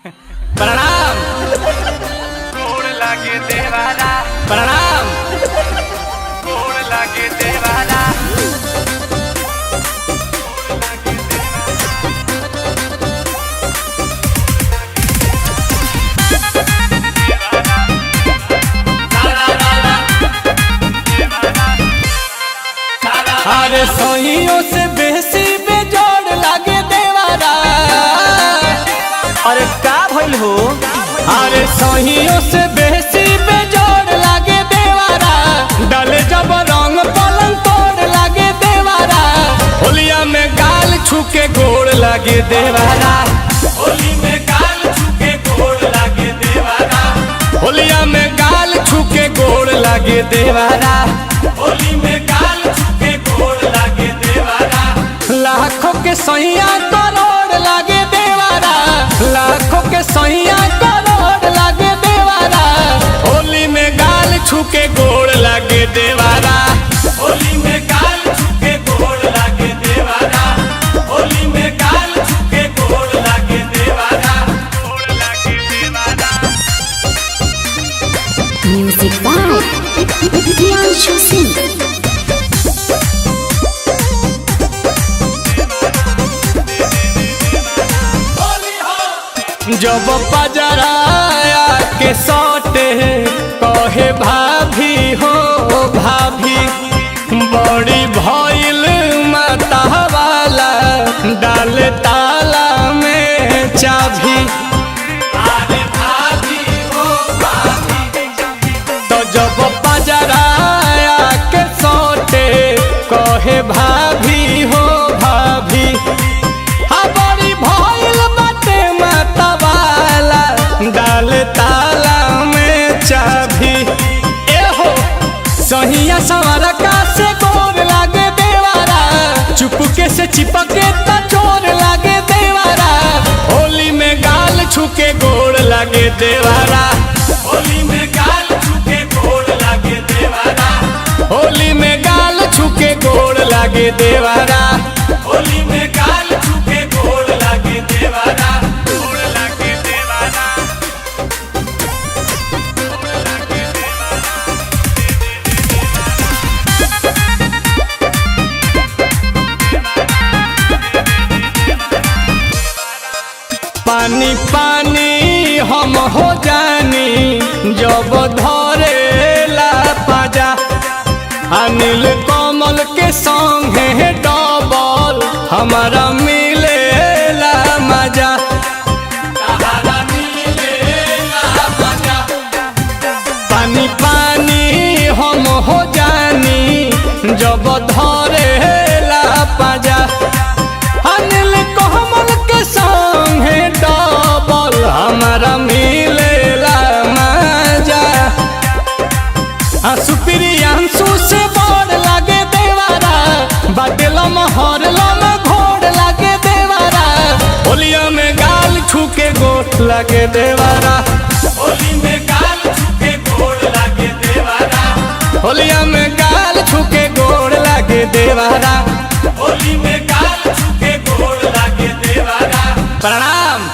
प्रणाम। गोड़ लागे देवारा, प्रणाम। गोड़ लागे देवारा। अरे सहियों से बेसी बेजोड़ लागे देवारा। अरे का भइल हो? अरे सहियों से बेसी बेजोड़ लागे देवारा। डाले जब रंग पलंग तोड़ लागे देवारा। होलिया में गाल छूके गोड़ लागे देवारा। होली में गाल छूके गोड़ लागे देवारा। होलिया में गाल छूके गोड़ लागे देवारा। होली में गाल छूके गोड़ लागे देवारा। लाखों के सैया करोड़ लागे देवारा। लाखों के सैया करोड़ लागे देवारा। होली में गाल छूके गोड़ लागे देवारा। होली में गाल छूके गोड़ लागे देवारा। होली में गाल छूके गोड़ लागे देवारा। गोड़ लागे देवारा। Music by Priyanshu Singh. जब पजराया के सौटे कहे भाभी हो भाभी। बड़ी भइल माता वाला डाल ताला में चाभी। अरे भाभी हो भाभी। तो जब पजराया के सौटे कहे भाभी हो भाभी। बड़ी भइल बाटे माता वाला डाल ताला में चाभी। एहो सहिया सवारा का से गोर लागे देवारा। चुपके से चिपके त चोर लागे देवारा। होली में गाल छूके गोड़ लागे देवारा। होली में गाल छूके गोड़ लागे देवारा। होली में गाल छूके गोड़ लागे देवारा। होली में गाल छूके गोड़ लागे देवारा। गोड़ लागे देवारा। गोड़ लागे पानी पानी हम हो जानी जब धरेला पाजा। अनिल कमल के संगे डबल हमारा मिलेला मजा। देवारा। मिलेला मजा। पानी पानी हम हो जानी जब धरेला पाजा। अनिल कमल के संगे डबल हमारा मिलेला मजा। सुप्रियांशु से बड़ लागे देवारा। बाटेलम हरलम घोड़ लागे देवारा। होलिया में गाल छूके गोड़ लागे देवारा। होली में गाल छूके गोड़ लागे देवारा। होलिया में गाल छूके गोड़ लागे देवारा। होली में गाल छूके गोड़ लागे देवारा। प्रणाम।